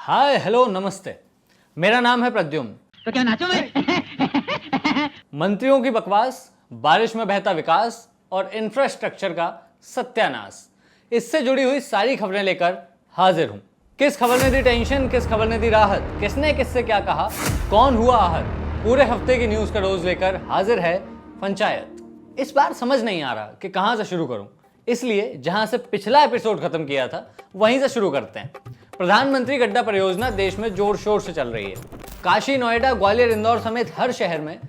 Hi hello नमस्ते, मेरा नाम है प्रद्युम्न। तो क्या नाचो मैं? मंत्रियों की बकवास, बारिश में बहता विकास और इंफ्रास्ट्रक्चर का सत्यानाश, इससे जुड़ी हुई सारी खबरें लेकर हाजिर हूं। किस खबर ने दी टेंशन, किस खबर ने दी राहत, किसने किससे क्या कहा, कौन हुआ आहत, पूरे हफ्ते की न्यूज का डोज लेकर हाजिर है पंचायत। इस बार समझ नहीं आ रहा कि कहां से शुरू करूं, इसलिए जहां से पिछला एपिसोड खत्म किया था वहीं से शुरू करते हैं। प्रधानमंत्री गड्ढा परियोजना देश में जोर शोर से चल रही है। काशी, नोएडा, ग्वालियर, इंदौर समेत हर शहर में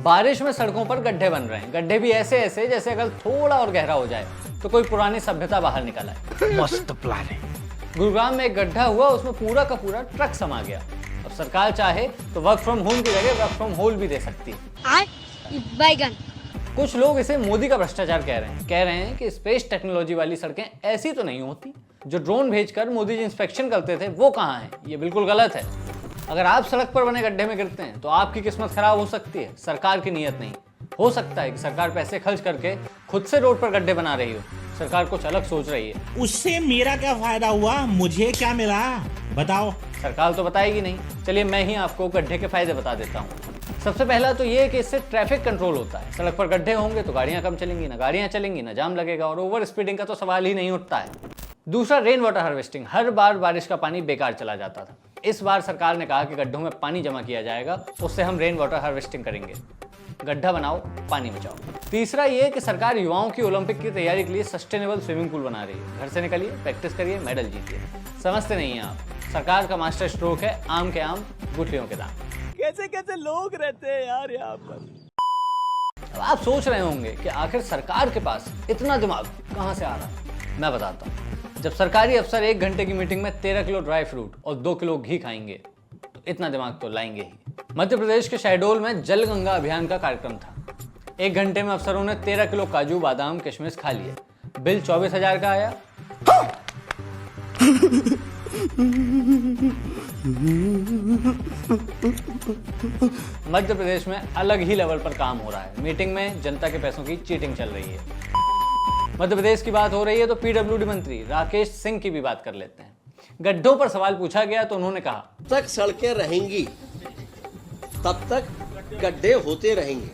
बारिश में सड़कों पर गड्ढे बन रहे हैं। गड्ढे भी ऐसे ऐसे जैसे अगर थोड़ा और गहरा हो जाए तो कोई पुरानी सभ्यता बाहर निकल आए। मस्त प्लान है। गुरुग्राम में एक गड्ढा हुआ, उसमें पूरा का पूरा ट्रक समा गया। अब सरकार चाहे तो वर्क फ्रॉम होम की जगह वर्क फ्रॉम होल भी दे सकती है। बैगन कुछ लोग इसे मोदी का भ्रष्टाचार कह रहे हैं कि स्पेस टेक्नोलॉजी वाली सड़कें ऐसी तो नहीं होती। जो ड्रोन भेजकर मोदी जी इंस्पेक्शन करते थे वो कहाँ हैं? ये बिल्कुल गलत है। अगर आप सड़क पर बने गड्ढे में गिरते हैं तो आपकी किस्मत खराब हो सकती है, सरकार की नीयत नहीं। हो सकता है कि सरकार पैसे खर्च करके खुद से रोड पर गड्ढे बना रही हो, सरकार कुछ अलग सोच रही है। उससे मेरा क्या फायदा हुआ, मुझे क्या मिला बताओ। सरकार तो बताएगी नहीं। चलिए मैं ही आपको गड्ढे के फायदे बता देता हूँ। सबसे पहला तो ये है कि इससे ट्रैफिक कंट्रोल होता है। सड़क पर गड्ढे होंगे तो गाड़ियां कम चलेंगी, ना गाड़ियां चलेंगी ना जाम लगेगा, और ओवर स्पीडिंग का तो सवाल ही नहीं उठता है। दूसरा, रेन वाटर हार्वेस्टिंग। हर बार बारिश का पानी बेकार चला जाता था। इस बार सरकार ने कहा कि गड्ढों में पानी जमा किया जाएगा, उससे हम रेन वाटर हार्वेस्टिंग करेंगे। गड्ढा बनाओ, पानी बचाओ। तीसरा ये कि सरकार युवाओं की ओलंपिक की तैयारी के लिए सस्टेनेबल स्विमिंग पूल बना रही है। घर से निकलिए, प्रैक्टिस करिए, मेडल जीतिए। समझते नहीं हैं आप, सरकार का मास्टर स्ट्रोक है आम के आम, गुठलियों के दाम। कैसे कैसे लोग रहते हैं यार यहाँ पर। अब आप सोच रहे होंगे कि आखिर सरकार के पास इतना दिमाग कहां से आ रहा है। मैं बताता हूँ। जब सरकारी अफसर 1 घंटे की मीटिंग में 13 किलो ड्राई फ्रूट और 2 किलो घी खाएंगे तो इतना दिमाग तो लाएंगे ही। मध्य प्रदेश के शहडोल में जल गंगा अभियान का कार्यक्रम था। 1 घंटे में अफसरों ने 13 किलो काजू, बादाम, किशमिश खा लिए। बिल 24,000 का आया। मध्य प्रदेश में अलग ही लेवल पर काम हो रहा है। मीटिंग में जनता के पैसों की चीटिंग चल रही है। मध्य प्रदेश की बात हो रही है तो पीडब्ल्यूडी मंत्री राकेश सिंह की भी बात कर लेते हैं। गड्ढों पर सवाल पूछा गया तो उन्होंने कहा, तक सड़कें रहेंगी तब तक गड्ढे होते रहेंगे।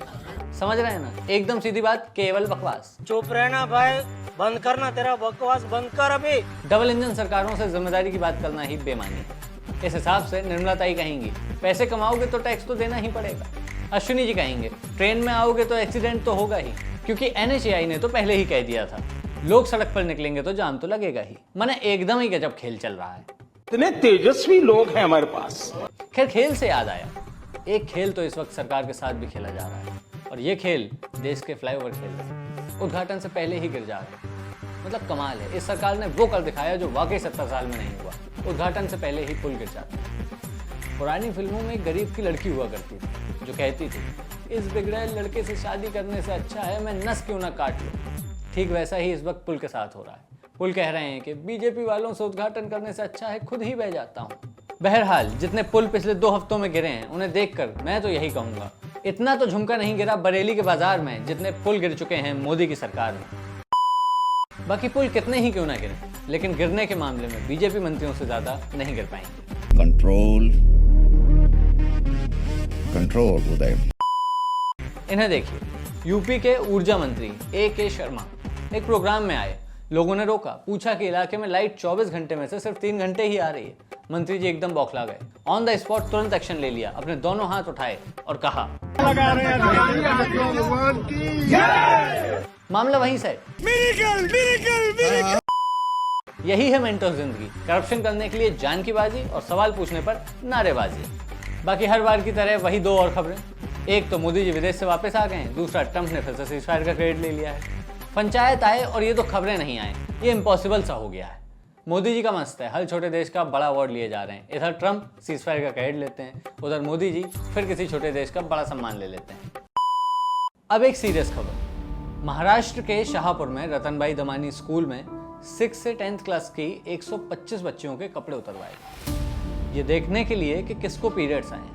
समझ रहे हैं ना, एकदम सीधी बात, केवल बकवास। चुप रहना भाई, बंद करना, तेरा बकवास बंद कर अभी। डबल इंजन सरकारों से जिम्मेदारी की बात करना ही बेमानी है। इस हिसाब से निर्मला ताई कहेंगी, पैसे कमाओगे तो टैक्स तो देना ही पड़ेगा। अश्विनी जी कहेंगे, ट्रेन में आओगे तो एक्सीडेंट तो होगा ही, क्योंकि NHAI ने तो पहले ही कह दिया था। लोग सड़क पर निकलेंगे तो जाम तो लगेगा ही। माने एकदम ही गजब खेल चल रहा है। इतने तेजस्वी लोग हैं हमारे पास। खैर, खेल से याद आया, एक खेल तो इस वक्त सरकार के साथ भी खेला जा रहा है, और ये खेल देश के फ्लाईओवर खेल रहे हैं। उद्घाटन से पहले ही गिर जा रहे हैं। मतलब कमाल है, इस सरकार ने वो कर दिखाया जो वाकई 70 साल में नहीं हुआ। उद्घाटन से पहले ही पुल गिर जाता है। पुरानी फिल्मों में एक गरीब की लड़की हुआ करती थी जो कहती थी, इस बिगड़े लड़के से शादी करने से अच्छा है मैं नस क्यों ना काट लूं। ठीक वैसा ही इस वक्त पुल के साथ हो रहा है। पुल कह रहे हैं कि बीजेपी वालों से उद्घाटन करने से अच्छा है खुद ही बह जाता हूं। बहरहाल, जितने पुल पिछले 2 हफ्तों में गिरे हैं उन्हें देखकर मैं तो यही कहूंगा, इतना तो झुमका नहीं गिरा बरेली के बाजार में जितने पुल गिर चुके हैं मोदी की सरकार में। बाकी पुल कितने ही क्यों ना गिरे, लेकिन गिरने के मामले में बीजेपी मंत्रियों से ज्यादा नहीं गिर पाएंगे। कंट्रोल कंट्रोल उदय। इन्हें देखिए, यूपी के ऊर्जा मंत्री AK शर्मा एक प्रोग्राम में आए। लोगों ने रोका, पूछा कि इलाके में लाइट 24 घंटे में से सिर्फ 3 घंटे ही आ रही है। मंत्री जी एकदम बौखला गए। ऑन द स्पॉट तुरंत एक्शन ले लिया, अपने दोनों हाथ उठाए और कहा, मामला वहीं से। यही है मेंटो जिंदगी, करप्शन करने के लिए जान की बाजी और सवाल पूछने पर नारेबाजी। बाकी हर बार की तरह वही 2 और खबरें। एक तो मोदी जी विदेश से वापस आ गए हैं, दूसरा ट्रंप ने फिर से सीज़फायर का क्रेडिट ले लिया है। पंचायत आए और ये तो खबरें नहीं आए, ये इम्पॉसिबल सा हो गया है। मोदी जी का मस्त है, हर छोटे देश का बड़ा अवार्ड लिए जा रहे हैं। इधर ट्रंप सीज़फायर का क्रेडिट लेते हैं, उधर मोदी जी फिर किसी छोटे देश का बड़ा सम्मान ले लेते हैं। अब एक सीरियस खबर। महाराष्ट्र के शाहपुर में रतनबाई दमानी स्कूल में 6 से 10th क्लास की 125 बच्चियों के कपड़े उतरवाए, ये देखने के लिए कि किसको पीरियड्स आए हैं।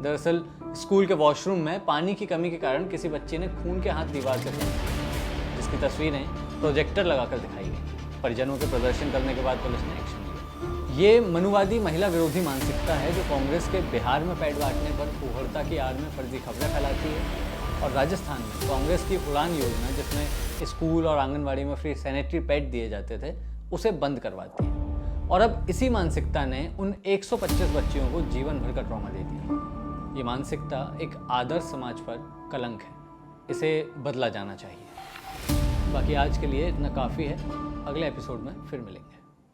दरअसल स्कूल के वॉशरूम में पानी की कमी के कारण किसी बच्चे ने खून के हाथ दीवार से फेंक, जिसकी तस्वीरें प्रोजेक्टर लगाकर दिखाई गई। परिजनों के प्रदर्शन करने के बाद पुलिस ने एक्शन लिया। ये मनुवादी महिला विरोधी मानसिकता है जो कांग्रेस के बिहार में पैड बांटने पर उभरता की आड़ में फर्जी खबरें फैलाती है और राजस्थान में कांग्रेस की उड़ान योजना जिसमें स्कूल और आंगनबाड़ी में फ्री सैनिटरी पैड दिए जाते थे उसे बंद करवाती है। और अब इसी मानसिकता ने उन 125 बच्चियों को जीवन भर का ट्रॉमा दे दिया। ये मानसिकता एक आदर्श समाज पर कलंक है, इसे बदला जाना चाहिए। बाकी आज के लिए इतना काफ़ी है, अगले एपिसोड में फिर मिलेंगे।